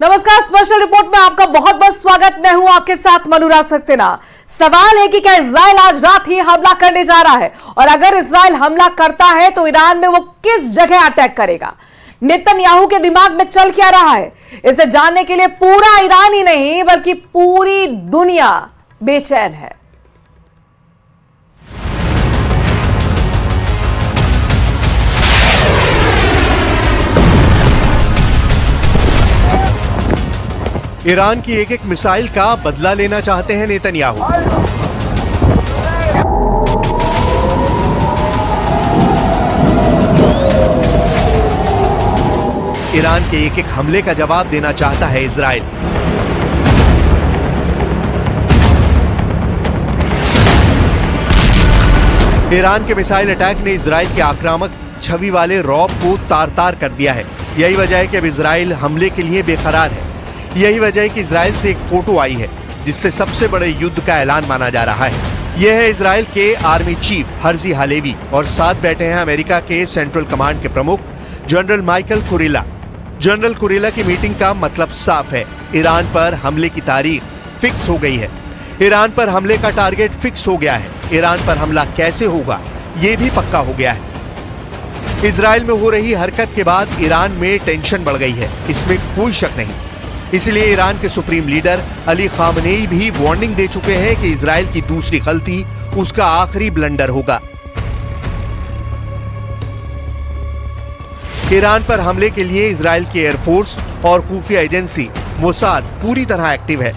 नमस्कार, special report में आपका बहुत बहुत स्वागत। मैं हूं आपके साथ मनुराज सक्सेना। सवाल है कि क्या इजराइल आज रात ही हमला करने जा रहा है, और अगर इजराइल हमला करता है तो ईरान में वो किस जगह अटैक करेगा। नेतन्याहू के दिमाग में चल क्या रहा है, इसे जानने के लिए पूरा ईरान ही नहीं बल्कि पूरी दुनिया बेचैन है। ईरान की एक एक मिसाइल का बदला लेना चाहते हैं नेतन्याहू। ईरान के एक एक हमले का जवाब देना चाहता है इजराइल। ईरान के मिसाइल अटैक ने इजराइल के आक्रामक छवि वाले रौब को तार-तार कर दिया है। यही वजह है कि अब इजराइल हमले के लिए बेकरार है। यही वजह है कि इजराइल से एक फोटो आई है जिससे सबसे बड़े युद्ध का ऐलान माना जा रहा है। यह है इजराइल के आर्मी चीफ हर्जी हालेवी, और साथ बैठे हैं अमेरिका के सेंट्रल कमांड के प्रमुख general Michael Kurilla. General Kurilla की मीटिंग का मतलब साफ है, ईरान पर हमले की तारीख फिक्स हो गई है। ईरान पर हमले का टारगेट फिक्स हो गया है। ईरान पर हमला कैसे होगा ये भी पक्का हो गया है। इजराइल में हो रही हरकत के बाद ईरान में टेंशन बढ़ गई है, इसमें कोई शक नहीं। इसलिए ईरान के सुप्रीम लीडर अली खामनेई भी वार्निंग दे चुके हैं कि इजराइल की दूसरी गलती उसका आखिरी ब्लंडर होगा। ईरान पर हमले के लिए इजराइल की एयरफोर्स और खुफिया एजेंसी मोसाद पूरी तरह एक्टिव है,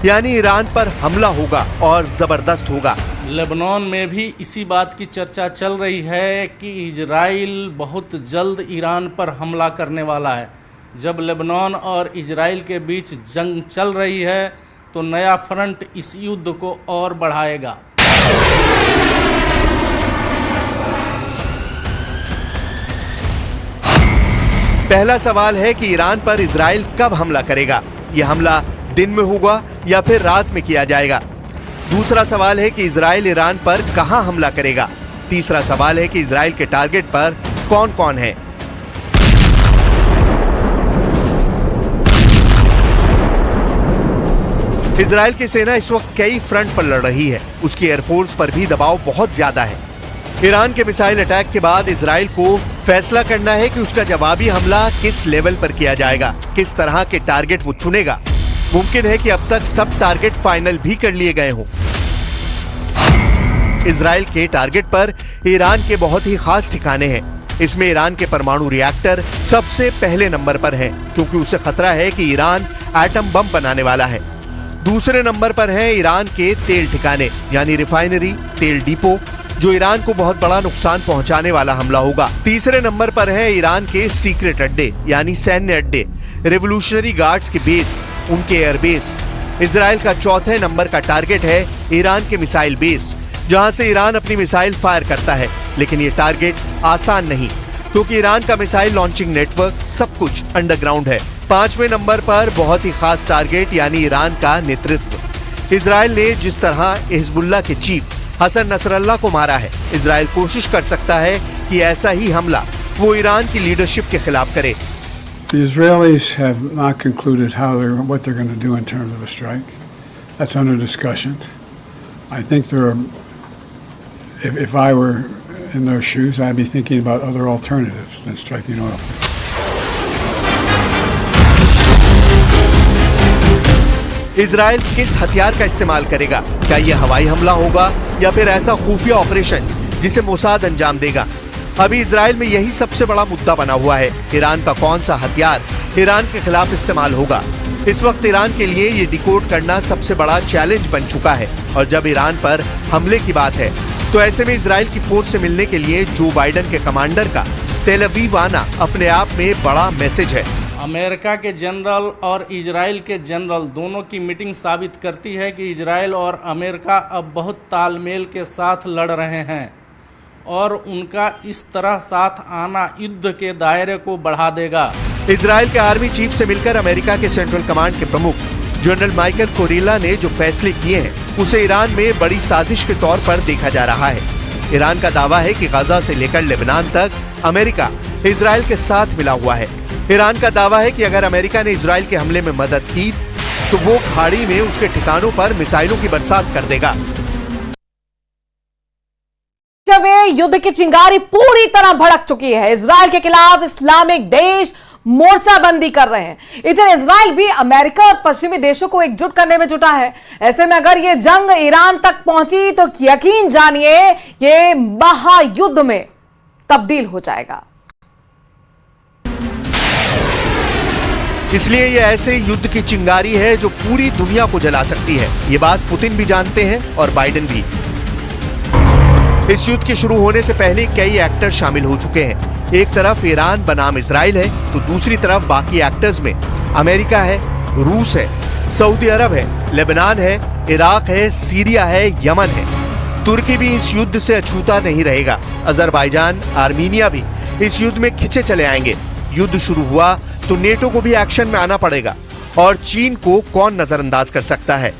यानी ईरान पर हमला होगा और जबरदस्त होगा। लेबनान में भी इसी बात की चर्चा चल रही है कि इजराइल बहुत जल्द ईरान पर हमला करने वाला है। जब लेबनान और इजराइल के बीच जंग चल रही है तो नया फ्रंट इस युद्ध को और बढ़ाएगा। पहला सवाल है कि ईरान पर इजराइल कब हमला करेगा। यह हमला दिन में होगा या फिर रात में किया जाएगा। दूसरा सवाल है कि इजराइल ईरान पर कहां हमला करेगा। तीसरा सवाल है कि इजराइल के टारगेट पर कौन कौन है। इजराइल की सेना इस वक्त कई फ्रंट पर लड़ रही है, उसकी एयरफोर्स पर भी दबाव बहुत ज्यादा है। ईरान के मिसाइल अटैक के बाद इजराइल को फैसला करना है कि उसका जवाबी हमला किस लेवल पर किया जाएगा, किस तरह के टारगेट वो चुनेगा। मुमकिन है कि अब तक सब टारगेट फाइनल भी कर लिए गए हों। इजराइल के टारगेट पर ईरान के बहुत ही खास ठिकाने हैं। इसमें ईरान के परमाणु रिएक्टर सबसे पहले नंबर पर हैं, क्योंकि उसे खतरा है कि ईरान एटम बम बनाने वाला है। दूसरे नंबर पर है ईरान के तेल ठिकाने, यानी रिफाइनरी, तेल डिपो, जो ईरान को बहुत बड़ा नुकसान पहुंचाने वाला हमला होगा। तीसरे नंबर पर है ईरान के सीक्रेट अड्डे, यानी सैन्य अड्डे, रेवोल्यूशनरी गार्ड्स के बेस, उनके एयरबेस। इजराइल का चौथे नंबर का टारगेट है ईरान के मिसाइल बेस, जहां से ईरान अपनी मिसाइल फायर करता है। लेकिन ये टारगेट आसान नहीं, क्योंकि ईरान का मिसाइल लॉन्चिंग नेटवर्क सब कुछ अंडरग्राउंड है। पांचवें नंबर पर बहुत ही खास टारगेट, यानी ईरान का नेतृत्व। इजराइल ने जिस तरह हिजबुल्लाह के चीफ हसन नसरल्लाह को मारा है, इजराइल कोशिश कर सकता है कि ऐसा ही हमला वो ईरान की लीडरशिप के खिलाफ करे। The Israelis have not concluded what they're going to do in terms of a strike. That's under discussion. I think if I were in their shoes, I'd be thinking about other alternatives than striking oil. Israel किस हथियार का इस्तेमाल करेगा? क्या यह हवाई हमला होगा या फिर ऐसा खुफिया ऑपरेशन जिसे मोसाद अंजाम देगा? अभी इजराइल में यही सबसे बड़ा मुद्दा बना हुआ है। ईरान का कौन सा हथियार ईरान के खिलाफ इस्तेमाल होगा? इस वक्त ईरान के लिए ये डिकोड करना सबसे बड़ा चैलेंज बन चुका है। और जब ईरान पर हमले की बात है तो ऐसे में इजराइल की फोर्स से मिलने के लिए जो बाइडेन के कमांडर का तेल अवीव आना अपने आप में बड़ा मैसेज है। अमेरिका के जनरल और इजराइल के जनरल दोनों की मीटिंग साबित करती है कि इजराइल और अमेरिका अब बहुत तालमेल के साथ लड़ रहे हैं, और उनका इस तरह साथ आना युद्ध के दायरे को बढ़ा देगा। इजराइल के आर्मी चीफ से मिलकर अमेरिका के सेंट्रल कमांड के प्रमुख जनरल माइकल कुरिला ने जो फैसले किए हैं, उसे ईरान में बड़ी साजिश के तौर पर देखा जा रहा है। ईरान का दावा है कि गाजा से लेकर लेबनान तक अमेरिका इजराइल के साथ मिला हुआ है। ईरान का दावा है कि अगर अमेरिका ने इजराइल के हमले में मदद की तो वो खाड़ी में उसके ठिकानों पर मिसाइलों की बरसात कर देगा। में युद्ध की चिंगारी पूरी तरह भड़क चुकी है। इजराइल के खिलाफ इस्लामिक देश मोर्चाबंदी कर रहे हैं। इधर इजराइल भी अमेरिका और पश्चिमी देशों को एकजुट करने में जुटा है। ऐसे में अगर ये जंग ईरान तक पहुंची तो यकीन जानिए ये महायुद्ध में तब्दील हो जाएगा। इसलिए ये ऐसे युद्ध की चिंगारी है जो पूरी दुनिया को जला सकती है। ये बात पुतिन भी जानते हैं और बाइडेन भी। इस युद्ध के शुरू होने से पहले कई एक्टर शामिल हो चुके हैं। एक तरफ ईरान बनाम इजराइल है तो दूसरी तरफ बाकी एक्टर्स में अमेरिका है, रूस है, सऊदी अरब है, लेबनान है, इराक है, सीरिया है, यमन है। तुर्की भी इस युद्ध से अछूता नहीं रहेगा। अजरबैजान, आर्मीनिया भी इस युद्ध में खिंचे चले आएंगे। युद्ध शुरू हुआ तो नेटो को भी एक्शन में आना पड़ेगा और चीन को कौन नजरअंदाज कर सकता है।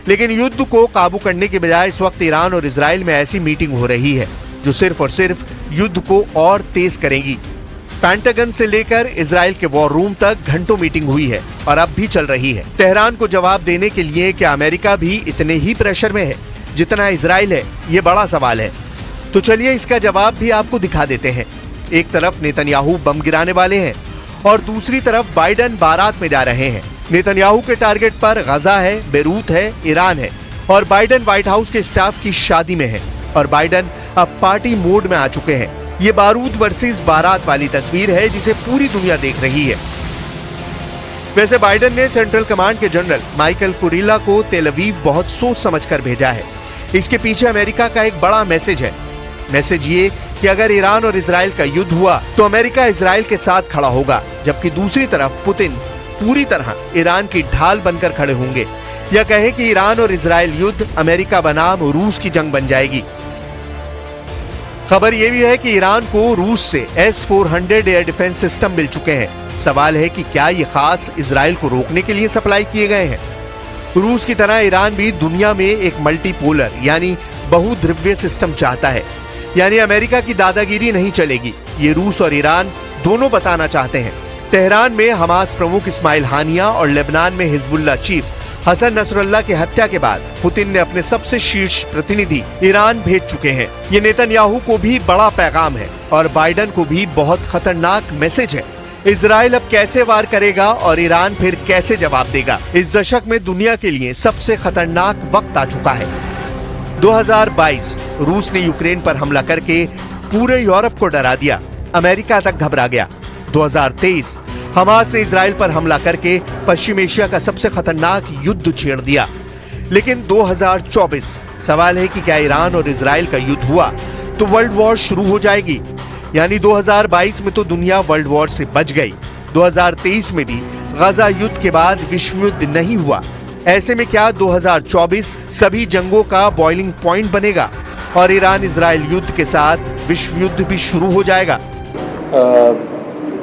लेकिन युद्ध को काबू करने के बजाय इस वक्त ईरान और इजराइल में ऐसी मीटिंग हो रही है जो सिर्फ और सिर्फ युद्ध को और तेज करेगी। पेंटागन से लेकर इजराइल के वॉर रूम तक घंटों मीटिंग हुई है और अब भी चल रही है। तेहरान को जवाब देने के लिए क्या अमेरिका भी इतने ही प्रेशर में है जितना इजराइल है, ये बड़ा सवाल है। तो चलिए इसका जवाब भी आपको दिखा देते हैं। एक तरफ नेतन्याहू बम गिराने वाले हैं और दूसरी तरफ बाइडेन बारात में जा रहे हैं। नेतन्याहू के टारगेट पर गजा है, बेरूत है, ईरान है और बाइडेन व्हाइट हाउस के स्टाफ की शादी में है और बाइडेन अब पार्टी मोड में आ चुके हैं। ये बारूद वर्सेस बारात वाली तस्वीर है जिसे पूरी दुनिया देख रही है। वैसे बाइडेन ने सेंट्रल कमांड के जनरल माइकल कुरिला को तेल अवीव बहुत सोच समझकर भेजा है। इसके पीछे अमेरिका का एक बड़ा मैसेज है। मैसेज ये कि अगर ईरान और इजराइल का युद्ध हुआ तो अमेरिका इजराइल के साथ खड़ा होगा, जबकि दूसरी तरफ पुतिन पूरी तरह ईरान की ढाल बनकर खड़े होंगे। या कहें कि ईरान और इजराइल युद्ध अमेरिका बनाम रूस की जंग बन जाएगी। खबर यह भी है कि ईरान को रूस से S-400 एयर डिफेंस सिस्टम मिल चुके हैं। सवाल है कि क्या ये खास इजराइल को रोकने के लिए सप्लाई किए गए हैं। रूस की तरह ईरान भी दुनिया में एक मल्टीपोलर यानी बहुध्रुवीय सिस्टम चाहता है, यानी अमेरिका की दादागिरी नहीं चलेगी। ये रूस और ईरान दोनों बताना चाहते हैं। तेहरान में हमास प्रमुख इस्माइल हानिया और लेबनान में हिजबुल्लाह चीफ हसन नसरुल्लाह की हत्या के बाद पुतिन ने अपने सबसे शीर्ष प्रतिनिधि ईरान भेज चुके हैं। ये नेतन्याहू को भी बड़ा पैगाम है और बाइडेन को भी बहुत खतरनाक मैसेज है। इजराइल अब कैसे वार करेगा और ईरान फिर कैसे जवाब देगा। इस दशक में दुनिया के लिए सबसे खतरनाक वक्त आ चुका है। 2022 रूस ने यूक्रेन पर हमला करके पूरे यूरोप को डरा दिया, अमेरिका तक घबरा गया। 2023 हमास ने इजराइल पर हमला करके पश्चिम एशिया का सबसे खतरनाक युद्ध छेड़ दिया। लेकिन 2024 सवाल है कि क्या ईरान और इजराइल का युद्ध हुआ तो वर्ल्ड वॉर शुरू हो जाएगी। यानी 2022 में तो दुनिया वर्ल्ड वॉर से बच गई। 2023 में भी गजा युद्ध के बाद विश्व युद्ध नहीं हुआ। ऐसे में क्या 2024 सभी जंगों का बॉइलिंग पॉइंट बनेगा और ईरान इजराइल युद्ध के साथ विश्व युद्ध भी शुरू हो जाएगा।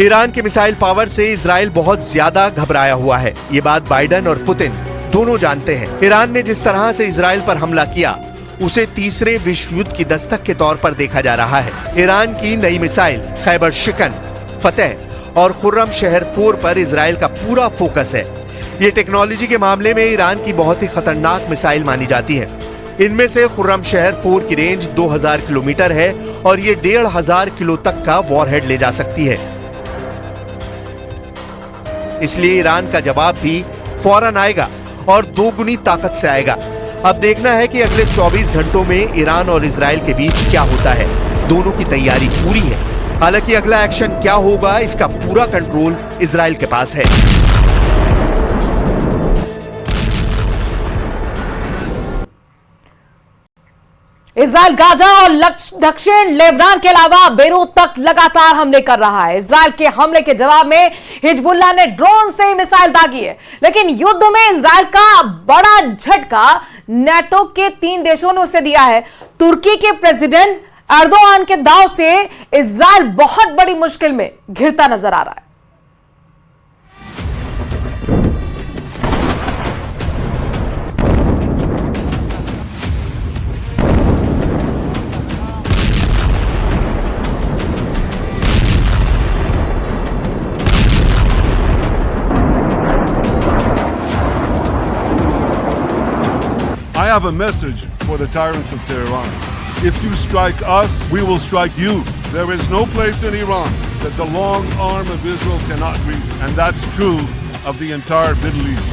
ईरान के मिसाइल पावर से इजराइल बहुत ज्यादा घबराया हुआ है। ये बात बाइडेन और पुतिन दोनों जानते हैं। ईरान ने जिस तरह से इजराइल पर हमला किया उसे तीसरे विश्व युद्ध की दस्तक के तौर पर देखा जा रहा है। ईरान की नई मिसाइल खैबर शिकन, फतेह और खुर्रम शहर 4 पर इजराइल का पूरा फोकस है। ये टेक्नोलॉजी के मामले में ईरान की बहुत ही खतरनाक मिसाइल मानी जाती है। इनमें से खुर्रम शहर 4 की रेंज 2000 किलोमीटर है और ये 1500 किलो तक का वॉरहेड ले जा सकती है। इसलिए ईरान का जवाब भी फौरन आएगा और दोगुनी ताकत से आएगा। अब देखना है कि अगले 24 घंटों में ईरान और इजराइल के बीच क्या होता है। दोनों की तैयारी पूरी है। हालांकि अगला एक्शन क्या होगा इसका पूरा कंट्रोल इजराइल के पास है। इजराइल गाजा और दक्षिण लेबनान के अलावा बेरूत तक लगातार हमले कर रहा है। इजराइल के हमले के जवाब में हिजबुल्लाह ने ड्रोन से मिसाइल दागी है। लेकिन युद्ध में इजराइल का बड़ा झटका नेटो के 3 देशों ने उसे दिया है। तुर्की के प्रेसिडेंट एर्दोआन के दांव से इजराइल बहुत बड़ी मुश्किल में घिरता नजर आ रहा है। I have a message for the tyrants of Tehran. If you strike us, we will strike you. There is no place in Iran that the long arm of Israel cannot reach, and that's true of the entire Middle East.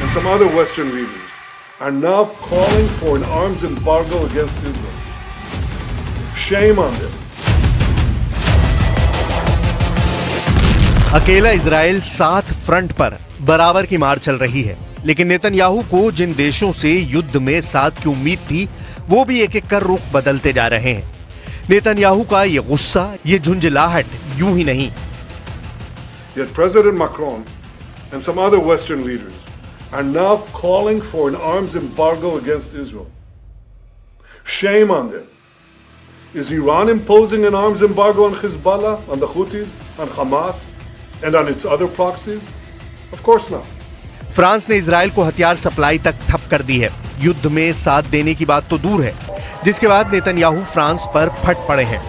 And some other Western leaders are now calling for an arms embargo against Israel. Shame on them. अकेला Israel 7 front पर बराबर की मार चल रही है, लेकिन Netanyahu को जिन देशों से युद्ध में साथ की उम्मीद थी, वो भी एक एक कर रुख बदलते जा रहे हैं। नेतन्याहू का ये गुस्सा, ये झुंझलाहट यूं ही नहीं। Yet President Macron and some other Western leaders are now calling for an arms embargo against Israel. Shame on them. Is Iran imposing an arms embargo on Hezbollah, on the Houthis, on Hamas, and on its other proxies? Of course not. France ने Israel को हथियार supply तक ठप कर दी है। युद्ध में साथ देने की बात तो दूर है, जिसके बाद नेतन्याहू फ्रांस पर फट पड़े हैं।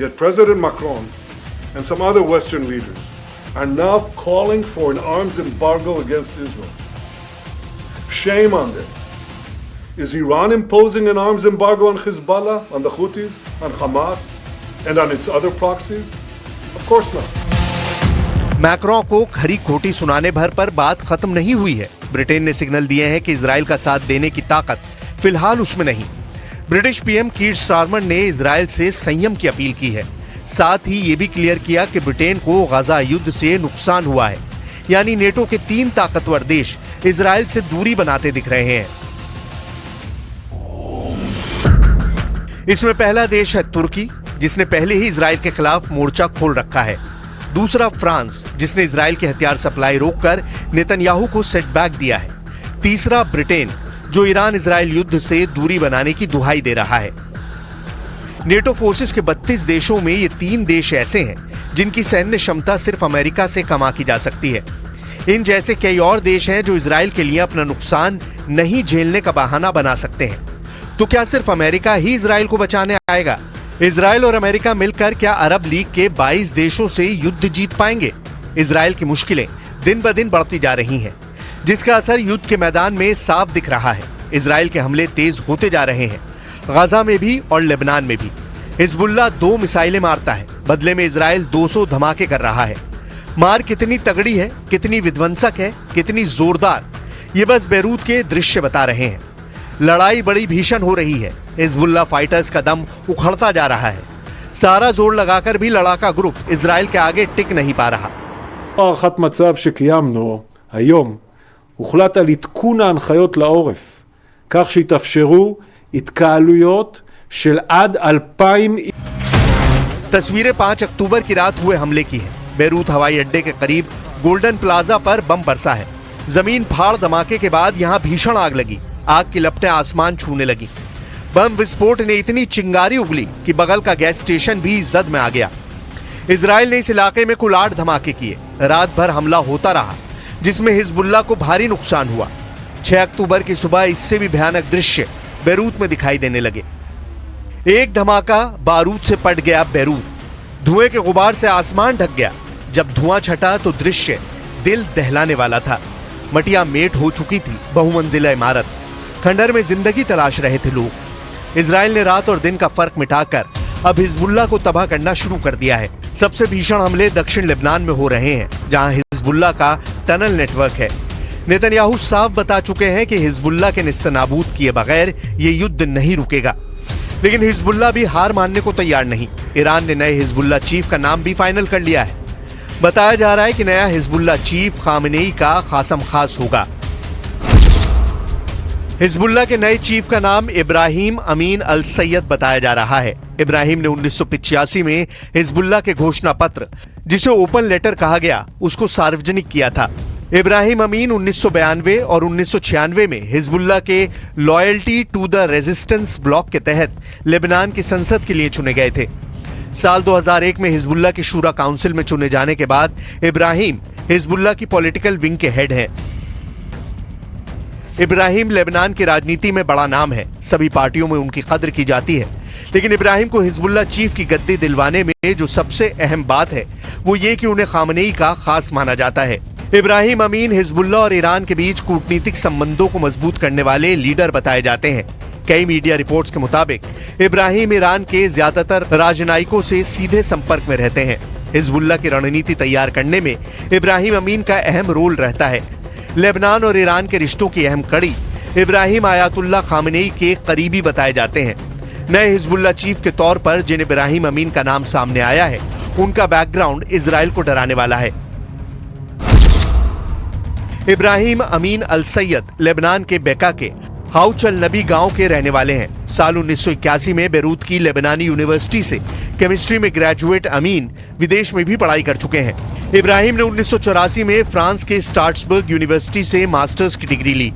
Yet President Macron and some other Western leaders are now calling for an arms embargo against Israel. Shame on them. Is Iran imposing an arms embargo on Hezbollah, on the Houthis, on Hamas, and on its other proxies? Of course not. Macron को खरी खोटी सुनाने भर पर बात खत्म नहीं हुई है। ब्रिटेन ने सिग्नल दिए हैं कि इजराइल का साथ देने की ताकत फिलहाल उसमें नहीं। ब्रिटिश पीएम कीर स्टारमर ने इजराइल से संयम की अपील की है। साथ ही ये भी क्लियर किया कि ब्रिटेन को गजा युद्ध से नुकसान हुआ है, यानी नेटो के 3 ताकतवर देश इजराइल से दूरी बनाते दिख रहे हैं। इसमें पहला देश है तुर्की, जिसने पहले ही इजराइल के खिलाफ मोर्चा खोल रखा है। दूसरा फ्रांस, जिसने इजराइल के हथियार सप्लाई रोककर नेतन्याहू को सेटबैक दिया है। तीसरा ब्रिटेन, जो ईरान इजराइल युद्ध से दूरी बनाने की दुहाई दे रहा है। नेटो फोर्सेस के 32 देशों में ये 3 देश ऐसे हैं जिनकी सैन्य क्षमता सिर्फ अमेरिका से कम आंकी जा सकती है। इन जैसे कई और देश हैं जो इजराइल के लिए अपना नुकसान नहीं झेलने का बहाना बना सकते हैं। तो क्या सिर्फ अमेरिका ही इजराइल को बचाने आएगा? इजराइल और अमेरिका मिलकर क्या अरब लीग के 22 देशों से युद्ध जीत पाएंगे? इजराइल की मुश्किलें दिन ब दिन बढ़ती जा रही हैं, जिसका असर युद्ध के मैदान में साफ दिख रहा है। इजराइल के हमले तेज होते जा रहे हैं, गजा में भी और लेबनान में भी। हिजबुल्लाह 2 मिसाइलें मारता है, बदले में इजराइल 200 धमाके कर रहा है। मार कितनी तगड़ी है, कितनी विध्वंसक है, कितनी जोरदार, ये बस बैरूत के दृश्य बता रहे हैं। लड़ाई बड़ी भीषण हो रही है। हिजबुल्लाह फाइटर्स का दम उखड़ता जा रहा है। सारा जोर लगाकर भी लड़ाका ग्रुप इजराइल के आगे टिक नहीं पा रहा। הערכת מצב שקיימנו היום הוחלט על עדכון ההנחיות לעורף, כך שיתאפשרו התקהלויות של עד 2,000. तस्वीरें 5 अक्टूबर की रात हुए हमले की हैं। बैरूत हवाई अड्डे के करीब गोल्डन प्लाजा पर बम बरसा है। जमीन फाड़ धमाके के बाद यहां भीषण आग लगी। आग की लपटें आसमान छूने लगी। बम विस्फोट ने इतनी चिंगारी उगली कि बगल का गैस स्टेशन भी जद में आ गया। इजराइल ने इस इलाके में कुल 8 धमाके किए। रात भर हमला होता रहा, जिसमें हिजबुल्लाह को भारी नुकसान हुआ। 6 अक्टूबर की सुबह इससे भी भयानक दृश्य बैरूत में दिखाई देने लगे। एक धमाका बारूद से पट गया बैरूत। धुएं के गुबार से आसमान ढक गया। जब धुआं छटा तो दृश्य दिल दहलाने वाला था। मटिया मेट हो चुकी थी बहुमंजिला इमारत। खंडर में जिंदगी तलाश रहे थे लोग। इजराइल ने रात और दिन का फर्क मिटाकर अब हिजबुल्लाह को तबाह करना शुरू कर दिया है। सबसे भीषण हमले दक्षिण लेबनान में हो रहे हैं, जहां हिजबुल्लाह का टनल नेटवर्क है। नेतन्याहू साफ बता चुके हैं कि हिजबुल्लाह के निस्तनाबूद किए बगैर ये युद्ध नहीं रुकेगा। लेकिन हिजबुल्लाह भी हार मानने को तैयार नहीं। ईरान ने नए हिजबुल्लाह चीफ का नाम भी फाइनल कर लिया है। बताया जा रहा है कि नया हिजबुल्लाह चीफ खामेनेई का खासम खास होगा। हिजबुल्लाह के नए चीफ का नाम इब्राहिम अमीन अल सैयद बताया जा रहा है। इब्राहिम ने 1985 में हिजबुल्लाह के घोषणा पत्र, जिसे ओपन लेटर कहा गया, उसको सार्वजनिक किया था। इब्राहिम अमीन 1992 और 1996 में हिजबुल्लाह के loyalty to the resistance bloc के तहत लेबनान की संसद के लिए चुने गए थे। साल 2001 में हिजबुल्लाह की शूरा काउंसिल में चुने जाने के बाद इब्राहिम हिजबुल्लाह की पॉलिटिकल विंग के हेड हैं। इब्राहिम लेबनान की राजनीति में बड़ा नाम है, सभी पार्टियों में उनकी कद्र की जाती है, लेकिन इब्राहिम को हिजबुल्लाह चीफ की गद्दी दिलवाने में जो सबसे अहम बात है वो ये कि उन्हें खामनेई का खास माना जाता है। इब्राहिम अमीन हिजबुल्लाह और ईरान के बीच कूटनीतिक संबंधों को मजबूत करने वाले लीडर बताए जाते हैं। कई मीडिया रिपोर्ट्स के मुताबिक इब्राहिम ईरान के ज्यादातर राजनयिकों से सीधे संपर्क में रहते हैं। हिजबुल्लाह की रणनीति तैयार करने में इब्राहिम अमीन का अहम रोल रहता है। लेबनान और ईरान के रिश्तों की अहम कड़ी इब्राहिम आयतुल्लाह खामनेई के करीबी बताए जाते हैं। नए हिजबुल्लाह चीफ के तौर पर जिन इब्राहिम अमीन का नाम सामने आया है, उनका बैकग्राउंड इजराइल को डराने वाला है। इब्राहिम अमीन अल सैयद लेबनान के बेका के हाउचल नबी गांव के रहने वाले हैं। साल 1981 में बेरूत की लेबनानी यूनिवर्सिटी से केमिस्ट्री में ग्रेजुएट अमीन विदेश में भी पढ़ाई कर चुके हैं। इब्राहिम ने 1984 में फ्रांस के स्ट्रासबर्ग यूनिवर्सिटी से मास्टर्स की डिग्री ली।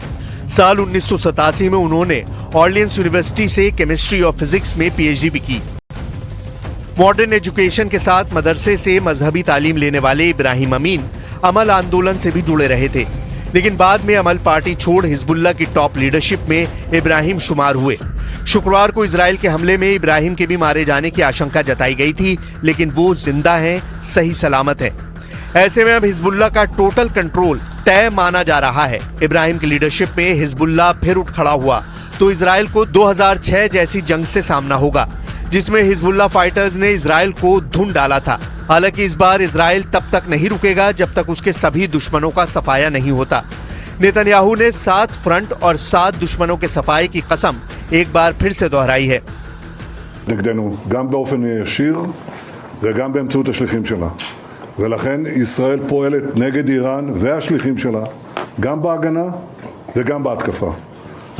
साल 1987 में उन्होंने ऑर्लियंस यूनिवर्सिटी से केमिस्ट्री और फिजिक्स में पीएचडी भी की। मॉडर्न एजुकेशन के साथ मदरसे से मजहबी तालीम लेने वाले इब्राहिम अमीन अमल आंदोलन से भी जुड़े रहे थे, लेकिन बाद में अमल पार्टी छोड़ हिजबुल्लाह की टॉप लीडरशिप में इब्राहिम शुमार हुए। शुक्रवार को इजराइल के हमले में इब्राहिम के भी मारे जाने की आशंका जताई गई थी, लेकिन वो जिंदा हैं, सही सलामत हैं। ऐसे में अब हिजबुल्लाह का टोटल कंट्रोल तय माना जा रहा है। इब्राहिम की लीडरशिप में हिजबुल्लाह फिर उठ खड़ा हुआ तो इजराइल को 2006 जैसी जंग से सामना होगा, जिसमें हिजबुल्लाह फाइटर्स ने इजराइल को धुन डाला था। हालांकि इस बार इजराइल तब तक नहीं रुकेगा जब तक उसके सभी दुश्मनों का सफाया नहीं होता। नेतन्याहू ने 7 फ्रंट और 7 दुश्मनों के सफाये की कसम एक बार फिर से दोहराई है। נגדנו, גם באופן ישיר וגם באמצעות השליחים שלה. ולכן ישראל פועלת נגד איראן והשליחים שלה, גם בהגנה וגם בהתקפה.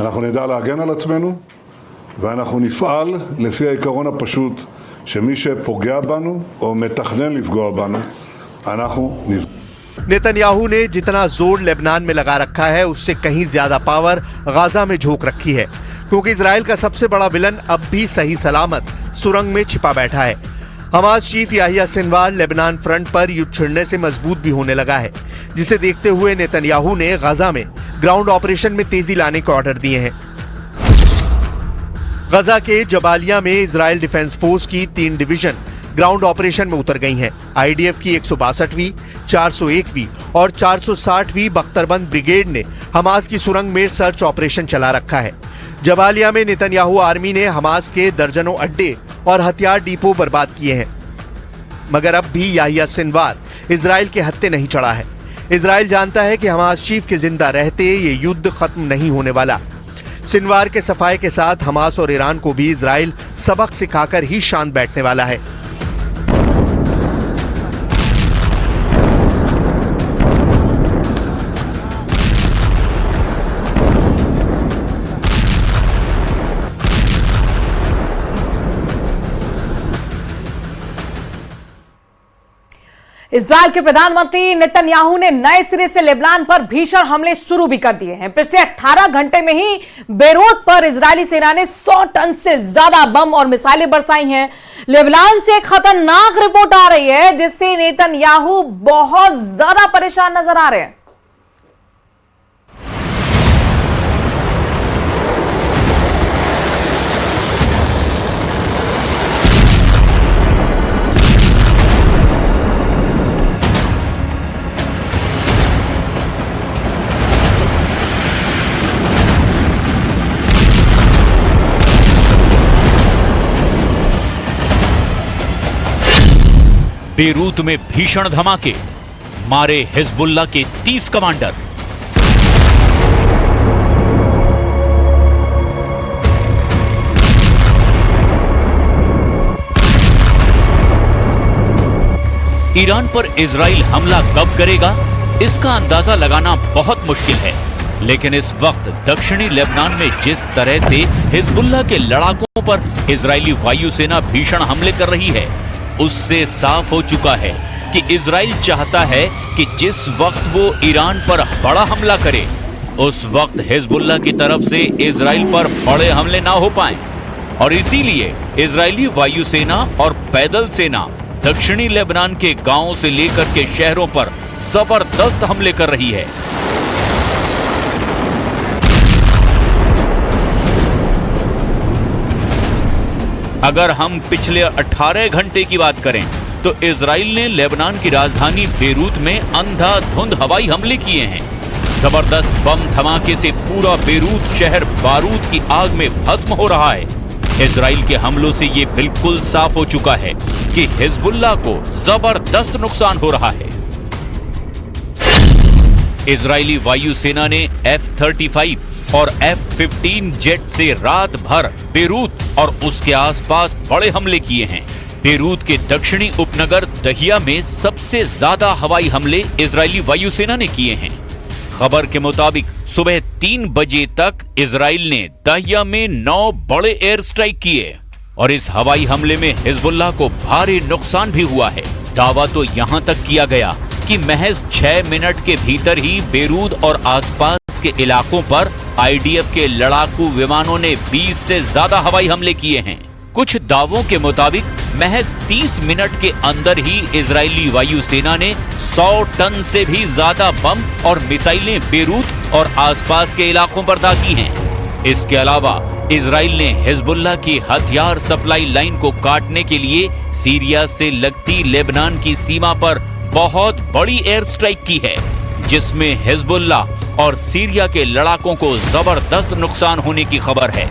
אנחנו נדע להגן על עצמנו, ואנחנו נפעל לפי העיקרון הפשוט שמי שפוגע בנו או מתכנן לפגוע בנו, אנחנו נפגע. नेतन्याहू ने जितना जोर लेबनान में लगा रखा है उससे कहीं ज्यादा पावर गाजा में झोंक रखी है, क्योंकि इजराइल का सबसे बड़ा विलन अब भी सही सलामत सुरंग में छिपा बैठा है। Hamas chief Yahya Sinwar Lebanon front पर युद्ध छिड़ने से मजबूत भी होने लगा है, जिसे देखते हुए नेतन्याहू ने गाजा में ग्राउंड ऑपरेशन में तेजी लाने के ऑर्डर दिए हैं। गजा के जबालिया में इजराइल डिफेंस फोर्स की 3 डिवीजन ग्राउंड ऑपरेशन में उतर गई हैं। आईडीएफ की 162वीं, 401वीं और 460वीं बख्तरबंद ब्रिगेड ने हमास की सुरंग में सर्च ऑपरेशन चला रखा है। जबालिया में नेतन्याहू आर्मी ने हमास के दर्जनों अड्डे और हथियार डिपो बर्बाद किए हैं, मगर अब भी याहिया सिनवार इजराइल के हत्थे नहीं चढ़ा है। इजराइल जानता है कि हमास चीफ के जिंदा रहते ये युद्ध खत्म नहीं होने वाला। सिनवार के सफाये के साथ हमास और ईरान को भी इजराइल सबक सिखाकर ही शांत बैठने वाला है। इजराइल के प्रधानमंत्री नेतन्याहू ने नए सिरे से लेबनान पर भीषण हमले शुरू भी कर दिए हैं। पिछले 18 घंटे में ही बेरूत पर इजरायली सेना ने 100 टन से ज्यादा बम और मिसाइलें बरसाई हैं। लेबनान से एक खतरनाक रिपोर्ट आ रही है जिससे नेतन्याहू बहुत ज्यादा परेशान नजर आ रहे हैं। बेरूत में भीषण धमाके, मारे हिजबुल्लाह के 30 कमांडर। ईरान पर इजराइल हमला कब करेगा, इसका अंदाजा लगाना बहुत मुश्किल है। लेकिन इस वक्त दक्षिणी लेबनान में जिस तरह से हिजबुल्लाह के लड़ाकों पर इजरायली वायुसेना भीषण हमले कर रही है, उससे साफ हो चुका है कि इजराइल चाहता है कि जिस वक्त वो ईरान पर बड़ा हमला करे, उस वक्त हिजबुल्लाह की तरफ से इजराइल पर बड़े हमले ना हो पाएं। और इसीलिए इजरायली वायुसेना और पैदल सेना दक्षिणी लेबनान के गांवों से लेकर के शहरों पर जबरदस्त हमले कर रही है। अगर हम पिछले 18 घंटे की बात करें तो इजराइल ने लेबनान की राजधानी बेरूत में अंधाधुंध हवाई हमले किए हैं। जबरदस्त बम धमाके से पूरा बेरूत शहर बारूद की आग में भस्म हो रहा है। इजराइल के हमलों से ये बिल्कुल साफ हो चुका है कि हिजबुल्लाह को जबरदस्त नुकसान हो रहा है। इजरायली वायुसेना ने F-35 और F-15 जेट से रात भर बेरूत और उसके आसपास बड़े हमले किए हैं। बेरूत के दक्षिणी उपनगर दहिया में सबसे ज्यादा हवाई हमले इजरायली वायुसेना ने किए हैं। खबर के मुताबिक सुबह 3 बजे तक इजराइल ने दहिया में 9 बड़े एयर स्ट्राइक किए और इस हवाई हमले में हिजबुल्लाह को भारी नुकसान भी हुआ है। दावा तो यहां तक किया गया कि महज 6 मिनट के भीतर ही बेरूत और आसपास के इलाकों पर आईडीएफ के लड़ाकू विमानों ने 20 से ज्यादा हवाई हमले किए हैं। कुछ दावों के मुताबिक महज 30 मिनट के अंदर ही इजरायली वायुसेना ने 100 टन से भी ज्यादा बम और मिसाइलें बेरूत और आसपास के इलाकों पर दागी हैं। इसके अलावा इजराइल ने हिजबुल्लाह की हथियार सप्लाई लाइन को काटने के लिए सीरिया से लगती लेबनान की सीमा पर बहुत बड़ी एयर स्ट्राइक की है, जिसमें हिजबुल्लाह और सीरिया के लड़ाकों को जबरदस्त नुकसान होने की खबर है।